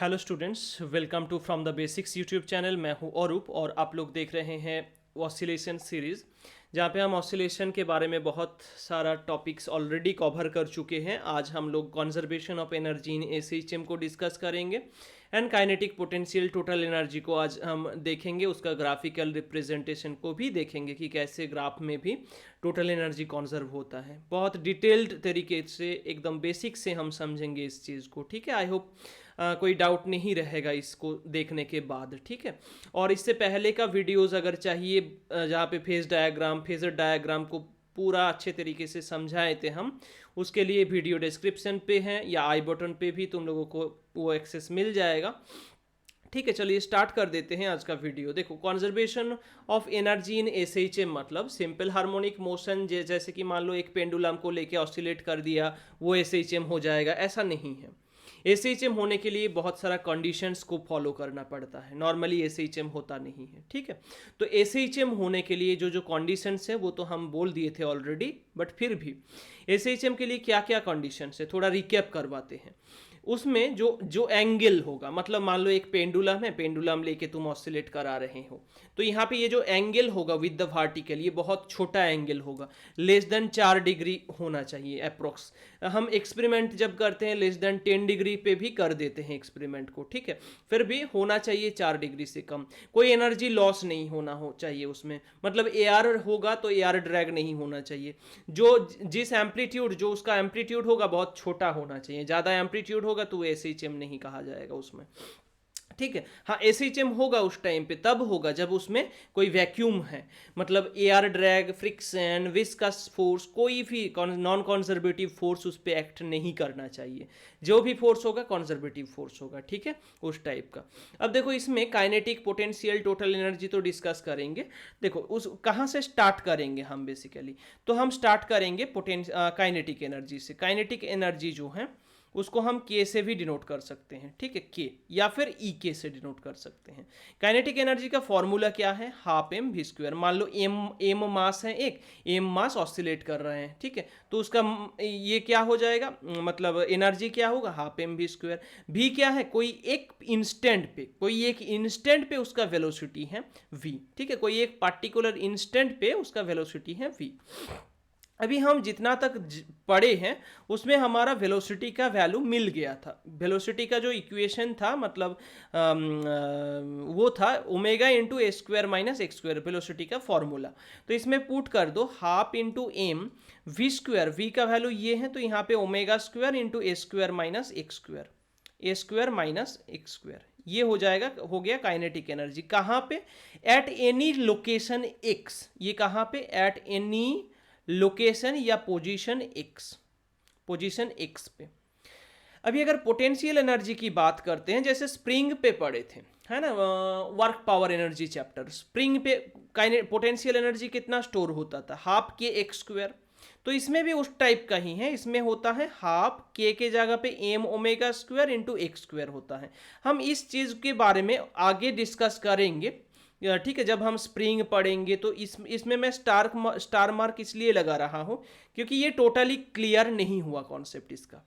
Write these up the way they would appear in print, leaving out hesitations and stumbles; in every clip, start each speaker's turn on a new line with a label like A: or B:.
A: Hello students, welcome to from the basics YouTube channel. मैं हूं औरूप और आप लोग देख रहे हैं ऑसिलेशन सीरीज़, जहां पे हम ऑसिलेशन के बारे में बहुत सारा टॉपिक्स ऑलरेडी कवर कर चुके हैं। आज हम लोग conservation of energy in SHM को डिस्कस करेंगे and kinetic potential total energy को आज हम देखेंगे, उसका ग्राफिकल रिप्रेजेंटेशन को भी देखेंगे कि कैसे ग्राफ में भी टोटल एनर्जी कंजर्व होता है। बहुत डिटेल्ड तरीके से एकदम बेसिक से हम समझेंगे इस चीज़ को, ठीक है। आई होप कोई डाउट नहीं रहेगा इसको देखने के बाद, ठीक है। और इससे पहले का वीडियोस अगर चाहिए जहाँ पे फेजर डायग्राम को पूरा अच्छे तरीके से समझाए थे हम, उसके लिए वीडियो डिस्क्रिप्शन पे हैं या आई बटन पे भी तुम लोगों को वो एक्सेस मिल जाएगा, ठीक है। चलिए स्टार्ट कर देते हैं आज का वीडियो। देखो, conservation of energy in SHM मतलब सिंपल हार्मोनिक मोशन, जैसे कि मान लो एक पेंडुलम को लेके ऑसिलेट कर दिया, वो एसएचएम हो जाएगा, ऐसा नहीं है। एसएचएम होने के लिए बहुत सारा कंडीशंस को फॉलो करना पड़ता है, नॉर्मली एसएचएम होता नहीं है, ठीक है। तो एसएचएम होने के लिए जो जो कंडीशंस है वो तो हम बोल दिए थे ऑलरेडी, बट फिर भी एसएचएम के लिए क्या क्या कंडीशंस है थोड़ा रिकैप करवाते हैं। उसमें जो जो एंगल होगा, मतलब मान लो एक पेंडुलम है, पेंडुलम लेके तुम ऑसिलेट करा रहे हो, तो यहाँ पे ये जो एंगल होगा विद द वर्टिकल, ये बहुत छोटा एंगल होगा, लेस देन 4 डिग्री होना चाहिए अप्रोक्स। हम एक्सपेरिमेंट जब करते हैं लेस देन 10 डिग्री पे भी कर देते हैं एक्सपेरिमेंट को, ठीक है। फिर भी होना चाहिए 4 डिग्री से कम। कोई एनर्जी लॉस नहीं होना हो चाहिए उसमें, मतलब एआर होगा तो एआर ड्रैग नहीं होना चाहिए। जो जिस एम्पलीट्यूड, जो उसका एम्पलीट्यूड होगा बहुत छोटा होना चाहिए। ज़्यादा एम्पलीट्यूड होगा तो एसएचएम नहीं कहा जाएगा उसमें, ठीक है। हाँ, एसएचएम होगा उस टाइम पे, तब होगा जब उसमें कोई वैक्यूम है, मतलब air drag, friction, viscous force, कोई भी नॉन कंजर्वेटिव फोर्स उस पर एक्ट नहीं करना चाहिए। जो भी फोर्स होगा कंजर्वेटिव फोर्स होगा, ठीक है, उस टाइप का। अब देखो, इसमें काइनेटिक पोटेंशियल टोटल एनर्जी तो डिस्कस करेंगे। देखो उस कहाँ से स्टार्ट करेंगे हम बेसिकली, तो हम स्टार्ट करेंगे काइनेटिक एनर्जी से। काइनेटिक एनर्जी जो है उसको हम के से भी डिनोट कर सकते हैं, ठीक है, के या फिर ई के से डिनोट कर सकते हैं। काइनेटिक एनर्जी का फॉर्मूला क्या है? Half M V square. मान लो एम मास है, एक एम मास ऑसिलेट कर रहे हैं, ठीक है, तो उसका ये क्या हो जाएगा, मतलब एनर्जी क्या होगा? Half M V square. भी क्या है? कोई एक इंस्टेंट पे उसका वेलोसिटी है वी, ठीक है, कोई एक पार्टिकुलर इंस्टेंट पे उसका वेलोसिटी है वी। अभी हम जितना तक पढ़े हैं उसमें हमारा वेलोसिटी का वैल्यू मिल गया था। वेलोसिटी का जो इक्वेशन था, मतलब वो था omega into A square minus X square, velocity का फॉर्मूला। तो इसमें पुट कर दो half into M V square, V का वैल्यू ये है, तो यहाँ पे omega square into A square minus X square, A square minus X square, ये हो जाएगा, हो गया काइनेटिक एनर्जी। कहाँ पे? At any location X. ये कहाँ पे? एट एनी लोकेशन या पोजीशन एक्स, पोजीशन एक्स पे। अभी अगर पोटेंशियल एनर्जी की बात करते हैं, जैसे स्प्रिंग पे पढ़े थे, है ना, work power energy chapter, spring पे पोटेंशियल एनर्जी कितना स्टोर होता था? हाफ के एक्स स्क्वायर। तो इसमें भी उस टाइप का ही है, इसमें होता है हाफ के जगह पे M omega square into X square होता है। हम इस चीज़ के बारे में आगे डिस्कस करेंगे, ठीक है, जब हम स्प्रिंग पढ़ेंगे। तो इसमें मैं स्टार मार्क इसलिए लगा रहा हूँ क्योंकि ये टोटली क्लियर नहीं हुआ कॉन्सेप्ट इसका।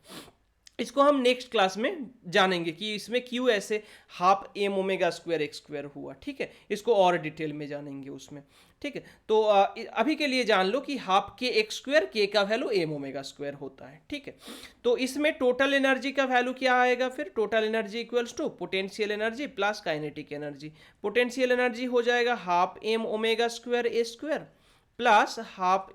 A: इसको हम नेक्स्ट क्लास में जानेंगे कि इसमें क्यों ऐसे half M omega square X square हुआ, ठीक है, इसको और डिटेल में जानेंगे उसमें, ठीक है। तो अभी के लिए जान लो कि हाफ के एक्स स्क्वायर, के का वैल्यू एम ओमेगा स्क्वायर होता है, ठीक है। तो इसमें टोटल एनर्जी का वैल्यू क्या आएगा फिर? Total energy equals to potential energy plus kinetic energy. Potential energy हो जाएगा half M omega square A square plus half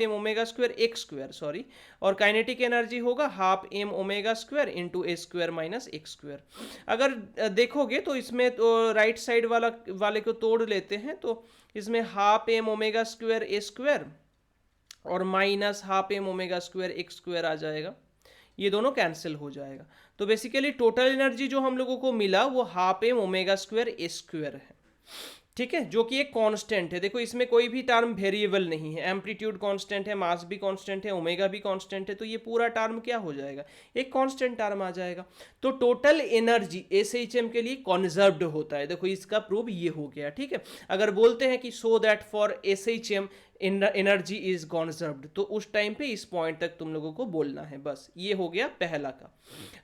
A: M omega square X square, sorry, और काइनेटिक एनर्जी होगा half M omega square into A square minus X square. अगर देखोगे तो इसमें तो right side वाले को तोड़ लेते हैं, तो इसमें half M omega square A square और minus half M omega square X square आ जाएगा, ये दोनों कैंसिल हो जाएगा। तो बेसिकली टोटल एनर्जी जो हम लोगों को मिला वो half M omega square A square है, ठीक है, जो कि एक कांस्टेंट है। देखो इसमें कोई भी टर्म वेरिएबल नहीं है, एम्पलीट्यूड कांस्टेंट है, मास भी कांस्टेंट है, ओमेगा भी कांस्टेंट है, तो ये पूरा टर्म क्या हो जाएगा? एक कांस्टेंट टर्म आ जाएगा। तो टोटल एनर्जी एसएचएम के लिए कंजर्व्ड होता है। देखो इसका प्रूफ ये हो गया, ठीक है। अगर बोलते हैं कि so that for SHM energy is conserved, तो उस टाइम पे इस पॉइंट तक तुम लोगों को बोलना है। बस ये हो गया पहला का।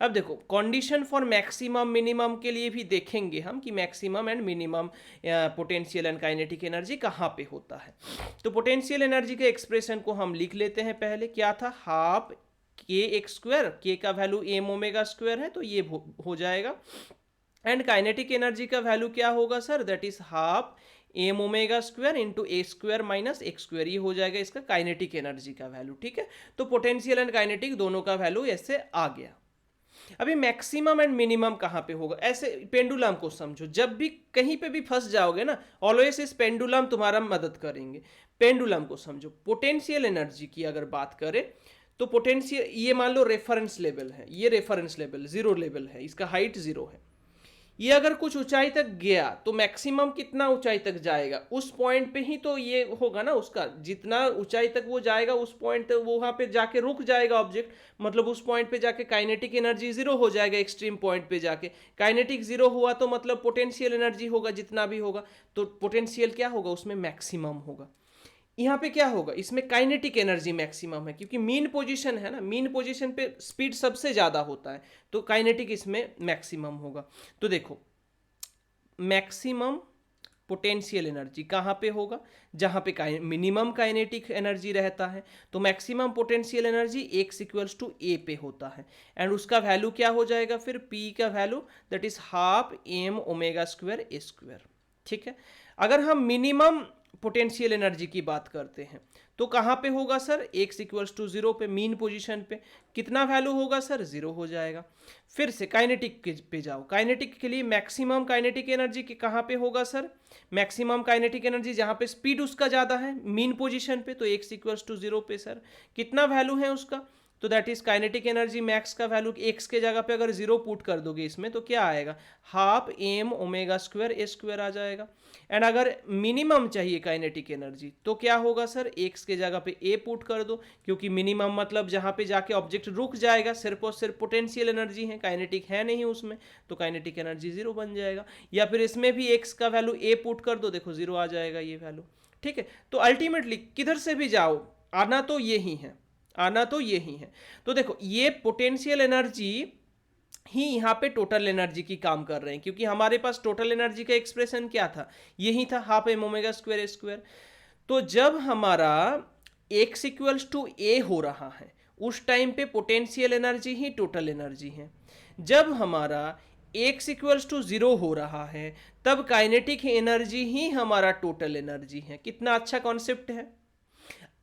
A: अब देखो कंडीशन फॉर मैक्सिमम मिनिमम के लिए भी देखेंगे हम कि maximum and minimum potential and kinetic energy कहाँ पे होता है। तो पोटेंशियल एनर्जी के एक्सप्रेशन को हम लिख लेते हैं। पहले क्या था, हाफ के एक्स स्क्वायर, के का वैल्यू एम ओमेगा स्क्वायर है तो ये हो जाएगा। एंड काइनेटिक एनर्जी का वैल्यू क्या होगा sir, that is half M omega square into A square minus X square, ये हो जाएगा इसका काइनेटिक एनर्जी का वैल्यू। ठीक है, तो पोटेंशियल एंड काइनेटिक दोनों का वैल्यू ऐसे आ गया। अभी मैक्सिमम एंड मिनिमम कहाँ पे होगा, ऐसे पेंडुलम को समझो, जब भी कहीं पे भी फंस जाओगे ना, ऑलवेज इस पेंडुलम तुम्हारा मदद करेंगे। पेंडुलम को समझो, पोटेंशियल एनर्जी की अगर बात करें तो पोटेंशियल, ये मान लो रेफरेंस लेवल है, ये रेफरेंस लेवल जीरो लेवल है, इसका हाइट जीरो है। ये अगर कुछ ऊंचाई तक गया तो मैक्सिमम कितना ऊंचाई तक जाएगा, उस पॉइंट पे ही तो ये होगा ना उसका, जितना ऊंचाई तक वो जाएगा उस पॉइंट तक वो वहां पे जाके रुक जाएगा ऑब्जेक्ट, मतलब उस पॉइंट पे जाके काइनेटिक एनर्जी जीरो हो जाएगा। एक्सट्रीम पॉइंट पे जाके काइनेटिक जीरो हुआ तो मतलब पोटेंशियल एनर्जी होगा जितना भी होगा, तो पोटेंशियल क्या होगा उसमें, मैक्सिमम होगा। यहाँ पे क्या होगा, इसमें काइनेटिक एनर्जी मैक्सिमम है, क्योंकि मीन पोजीशन है ना, मीन पोजीशन पे स्पीड सबसे ज़्यादा होता है, तो काइनेटिक इसमें मैक्सिमम होगा। तो देखो मैक्सिमम पोटेंशियल एनर्जी कहाँ पे होगा, जहाँ पे मिनिमम काइनेटिक एनर्जी रहता है, तो maximum potential energy X equals to A पे होता है। एंड उसका वैल्यू क्या हो जाएगा फिर, पी का value that is half M omega square A square. ठीक है, अगर हम मिनिमम पोटेंशियल एनर्जी की बात करते हैं तो कहाँ पे होगा sir, X equals to zero पे, मीन पोजीशन पे कितना वैल्यू होगा सर, जीरो हो जाएगा। फिर से काइनेटिक पे जाओ, काइनेटिक के लिए मैक्सिमम काइनेटिक एनर्जी के कहाँ पे होगा सर, मैक्सिमम काइनेटिक एनर्जी जहाँ पे स्पीड उसका ज़्यादा है मीन पोजीशन पे, तो एक्स इक्वल्स टू जीरो पे सर कितना वैल्यू है उसका, तो that is kinetic energy max का वैल्यू एक्स के जगह पे अगर जीरो पुट कर दोगे इसमें तो क्या आएगा, half M omega square A square आ जाएगा। एंड अगर मिनिमम चाहिए काइनेटिक एनर्जी तो क्या होगा सर, एक्स के जगह पे ए पुट कर दो, क्योंकि मिनिमम मतलब जहाँ पे जाके ऑब्जेक्ट रुक जाएगा, सिर्फ और सिर्फ पोटेंशियल एनर्जी है, काइनेटिक है नहीं उसमें, तो काइनेटिक एनर्जी जीरो बन जाएगा। या फिर इसमें भी एक्स का वैल्यू ए पुट कर दो, देखो जीरो आ जाएगा ये वैल्यू। ठीक है, तो अल्टीमेटली किधर से भी जाओ आना तो ये ही है, आना तो ये ही है। तो देखो ये पोटेंशियल एनर्जी ही यहाँ पे टोटल एनर्जी की काम कर रहे हैं, क्योंकि हमारे पास टोटल एनर्जी का एक्सप्रेशन क्या था, यही था half M omega square A square. तो जब हमारा एक्स इक्वल्स टू ए हो रहा है उस टाइम पे पोटेंशियल एनर्जी ही टोटल एनर्जी है। जब हमारा एक्स इक्वल्स टू जीरो हो रहा है तब काइनेटिक एनर्जी ही हमारा टोटल एनर्जी है। कितना अच्छा कॉन्सेप्ट है।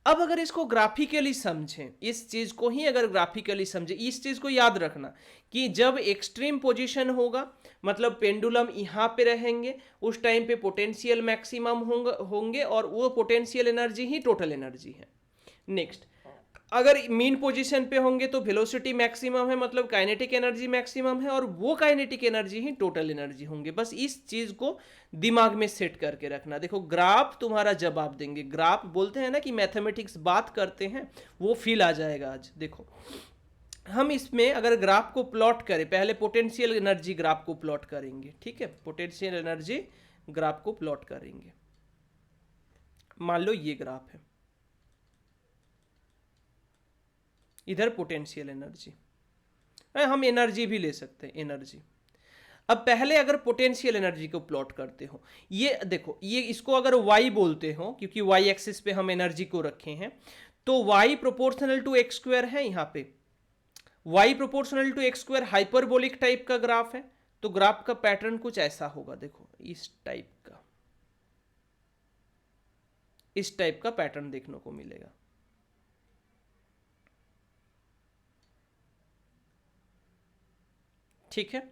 A: अब अगर इसको ग्राफिकली समझें, इस चीज को ही अगर ग्राफिकली समझें, इस चीज को याद रखना कि जब एक्सट्रीम पोजीशन होगा मतलब पेंडुलम यहाँ पे रहेंगे उस टाइम पे पोटेंशियल मैक्सिमम होंगे और वो पोटेंशियल एनर्जी ही टोटल एनर्जी है। नेक्स्ट, अगर मीन पोजीशन पे होंगे तो वेलोसिटी मैक्सिमम है मतलब काइनेटिक एनर्जी मैक्सिमम है और वो काइनेटिक एनर्जी ही टोटल एनर्जी होंगे। बस इस चीज को दिमाग में सेट करके रखना। देखो ग्राफ तुम्हारा जवाब देंगे, ग्राफ बोलते हैं ना कि मैथमेटिक्स बात करते हैं, वो फील आ जाएगा आज। देखो हम इसमें अगर ग्राफ को प्लॉट करें, पहले पोटेंशियल एनर्जी ग्राफ को प्लॉट करेंगे। ठीक है, पोटेंशियल एनर्जी ग्राफ को प्लॉट करेंगे। मान लो ये ग्राफ है, इधर पोटेंशियल एनर्जी, हम एनर्जी भी ले सकते हैं एनर्जी। अब पहले अगर पोटेंशियल एनर्जी को प्लॉट करते हो, ये देखो ये इसको अगर y बोलते हो क्योंकि y एक्सिस पे हम एनर्जी को रखे हैं, तो y proportional to X square है। यहाँ पे y proportional to X square hyperbolic type का ग्राफ है, तो ग्राफ का पैटर्न कुछ ऐसा होगा। देखो इस टाइप का पैटर्न देखने को मिलेगा। ठीक है,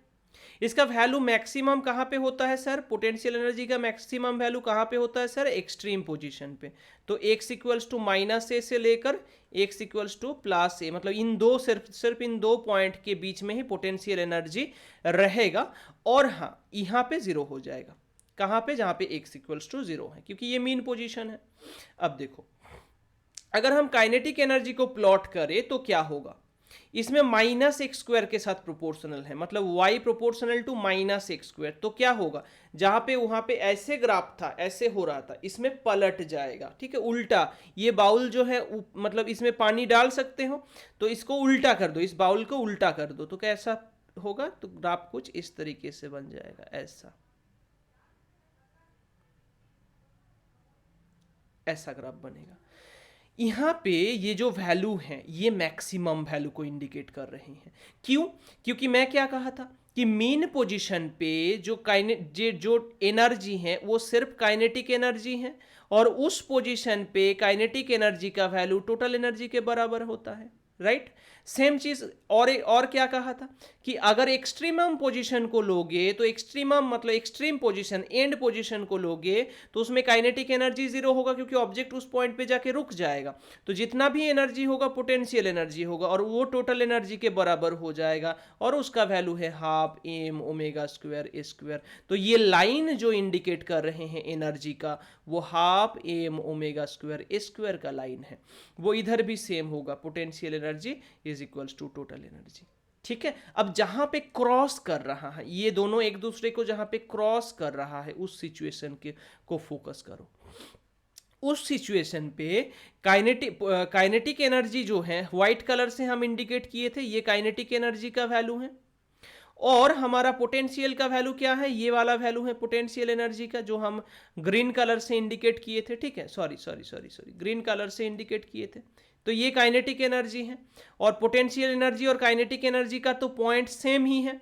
A: इसका वैल्यू मैक्सिमम कहाँ पे होता है सर, पोटेंशियल एनर्जी का मैक्सिमम वैल्यू कहाँ पे होता है सर, एक्सट्रीम पोजीशन पे। तो x इक्वल्स टू माइनस ए से लेकर x इक्वल्स टू प्लस ए, मतलब इन दो सिर्फ इन दो पॉइंट के बीच में ही पोटेंशियल एनर्जी रहेगा। और हाँ यहाँ पे जीरो हो जाएगा, कहाँ पे, जहाँ पे x इक्वल्स टू जीरो है, क्योंकि ये मीन पोजीशन है। अब देखो अगर हम काइनेटिक एनर्जी को प्लॉट करें तो क्या होगा, इसमें माइनस एक्स स्क्वायर के साथ प्रोपोर्शनल है, मतलब y proportional to minus X square. तो क्या होगा, जहां पे वहां पे ऐसे ग्राफ था, ऐसे हो रहा था, इसमें पलट जाएगा, ठीक है, उल्टा। ये बाउल जो है मतलब इसमें पानी डाल सकते हो, तो इसको उल्टा कर दो, इस बाउल को उल्टा कर दो, तो कैसा होगा, तो ग्राफ कुछ इस तरीके से बन जाएगा, ऐसा ग्राफ बनेगा। यहाँ पे ये जो वैल्यू हैं ये मैक्सिमम वैल्यू को इंडिकेट कर रहे हैं। क्यों? क्योंकि मैं क्या कहा था कि मीन पोजीशन पे जो एनर्जी है वो सिर्फ काइनेटिक एनर्जी है, और उस पोजीशन पे काइनेटिक एनर्जी का वैल्यू टोटल एनर्जी के बराबर होता है, राइट। सेम चीज और क्या कहा था कि अगर एक्सट्रीमम पोजीशन को लोगे, तो एक्सट्रीमम मतलब एक्सट्रीम पोजीशन, एंड पोजीशन को लोगे, तो उसमें काइनेटिक एनर्जी जीरो होगा, क्योंकि ऑब्जेक्ट उस पॉइंट पे जाके रुक जाएगा। तो जितना भी एनर्जी होगा पोटेंशियल एनर्जी होगा, और वो टोटल एनर्जी के बराबर हो जाएगा, और उसका वैल्यू है half M omega square A square. तो ये लाइन जो इंडिकेट कर रहे हैं एनर्जी का, वो half M omega square A square का लाइन है। वो इधर भी सेम होगा, potential energy is equals to total energy, ठीक है। अब जहां पे क्रॉस कर रहा है, ये दोनों एक दूसरे को जहां पे क्रॉस कर रहा है, उस सिचुएशन के को फोकस करो। उस सिचुएशन पे काइनेटिक एनर्जी जो है व्हाइट कलर से हम इंडिकेट किए थे, ये काइनेटिक एनर्जी का वैल्यू है, और हमारा पोटेंशियल का वैल्यू क्या है, ये वाला वैल्यू है पोटेंशियल एनर्जी का, जो हम ग्रीन कलर से इंडिकेट किए थे, ठीक है, सॉरी ग्रीन कलर से इंडिकेट किए थे। तो ये काइनेटिक एनर्जी है, और पोटेंशियल एनर्जी और काइनेटिक एनर्जी का तो पॉइंट सेम ही है।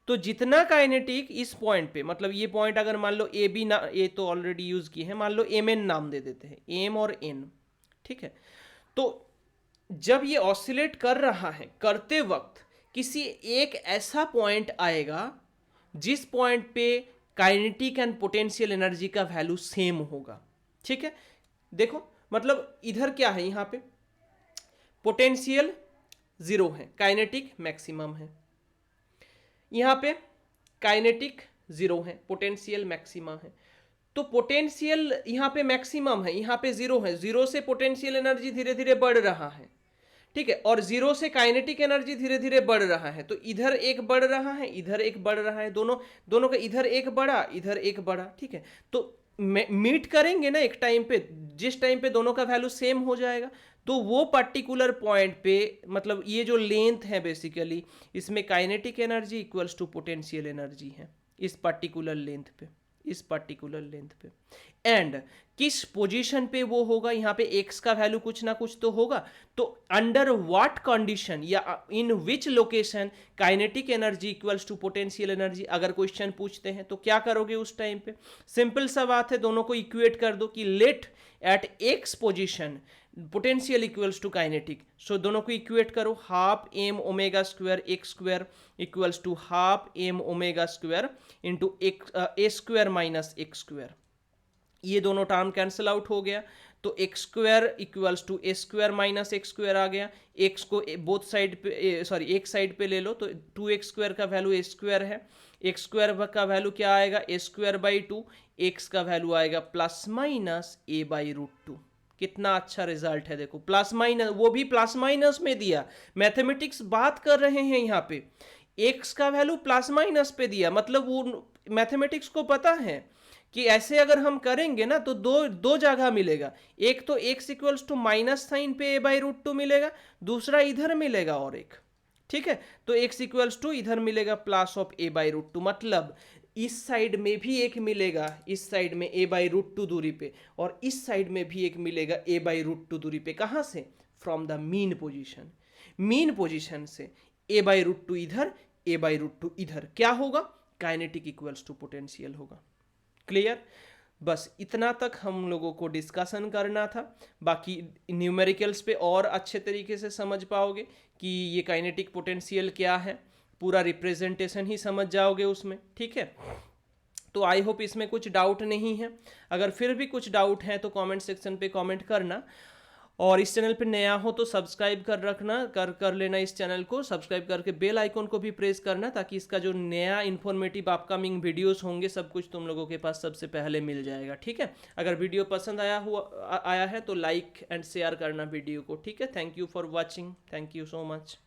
A: तो जितना काइनेटिक इस पॉइंट पे, मतलब ये पॉइंट अगर मान लो ए बी ना, ए तो ऑलरेडी यूज की है, मान लो एम एन नाम दे देते हैं, एम और एन, ठीक है। तो जब ये ऑसिलेट कर रहा है, करते वक्त किसी एक ऐसा पॉइंट आएगा जिस पॉइंट पे काइनेटिक एंड पोटेंशियल एनर्जी का वैल्यू सेम होगा, ठीक है। देखो मतलब इधर क्या है, यहां पे पोटेंशियल जीरो है, काइनेटिक मैक्सिमम है, यहां पे काइनेटिक जीरो है, पोटेंशियल मैक्सिमम है। तो पोटेंशियल यहां पे मैक्सिमम है, यहां पे जीरो है, जीरो से पोटेंशियल एनर्जी धीरे धीरे बढ़ रहा है, ठीक है, और जीरो से काइनेटिक एनर्जी धीरे धीरे बढ़ रहा है। तो इधर एक बढ़ रहा है, इधर एक बढ़ रहा है, दोनों का इधर एक बढ़ा, इधर एक बढ़ा, ठीक है। तो मीट करेंगे ना एक टाइम पे, जिस टाइम पे दोनों का वैल्यू सेम हो जाएगा, तो वो पर्टिकुलर पॉइंट पे, मतलब ये जो लेंथ है बेसिकली, इसमें kinetic energy equals to potential energy है इस पर्टिकुलर लेंथ पे, इस पर्टिकुलर लेंथ पे। एंड किस पोजीशन पे वो होगा, यहाँ पे एक्स का वैल्यू कुछ ना कुछ तो होगा। तो अंडर व्हाट कंडीशन या in which location kinetic energy equals to potential energy, अगर क्वेश्चन पूछते हैं तो क्या करोगे उस टाइम पे? सिंपल सा बात है, दोनों को इक्वेट कर दो कि let at X position potential equals to kinetic. So दोनों को इक्वेट करो, half M omega square X square equals to half M omega square into A square minus X square. ये दोनों टर्म कैंसिल आउट हो गया, तो X square equals to A square minus X square आ गया। X को both side पे, sorry एक साइड पे ले लो, तो 2x स्क्वायर का वैल्यू ए स्क्वायर है, एक्स स्क्वायर का वैल्यू क्या आएगा, ए स्क्वायर बाई 2, एक्स का वैल्यू आएगा plus minus A by root 2। कितना अच्छा रिजल्ट है, देखो प्लस माइनस, वो भी प्लस माइनस में दिया। मैथमेटिक्स बात कर रहे हैं यहाँ पे, एक्स का वैल्यू प्लस माइनस पे दिया, मतलब वो मैथमेटिक्स को पता है कि ऐसे अगर हम करेंगे ना तो दो जगह मिलेगा, एक तो X equals to minus sign पे ए बाई रूट 2 मिलेगा, दूसरा इधर मिलेगा और एक, ठीक है। तो एक्स इक्वल्स टू इधर मिलेगा plus of A by root 2, मतलब इस साइड में भी एक मिलेगा, इस साइड में ए बाई रूट 2 दूरी पे, और इस साइड में भी एक मिलेगा ए बाई रूट 2 दूरी पे। कहाँ से? From the mean position. Mean position से ए बाई रूट 2 इधर, ए बाई रूट 2 इधर, क्या होगा? काइनेटिक इक्वल्स टू पोटेंशियल होगा। क्लियर? बस इतना तक हम लोगों को डिस्कशन करना था। बाकी न्यूमेरिकल्स पे और अच्छे तरीके से समझ पाओगे कि ये काइनेटिक पोटेंशियल क्या है, पूरा रिप्रेजेंटेशन ही समझ जाओगे उसमें, ठीक है। तो आई होप इसमें कुछ डाउट नहीं है। अगर फिर भी कुछ डाउट है तो कमेंट सेक्शन पे कमेंट करना, और इस चैनल पे नया हो तो सब्सक्राइब कर रखना, कर लेना इस चैनल को, सब्सक्राइब करके बेल आइकन को भी प्रेस करना, ताकि इसका जो नया इन्फॉर्मेटिव अपकमिंग वीडियोस होंगे सब कुछ तुम लोगों के पास सबसे पहले मिल जाएगा, ठीक है। अगर वीडियो पसंद आया है तो लाइक एंड शेयर करना वीडियो को, ठीक है। Thank you for watching, thank you so much.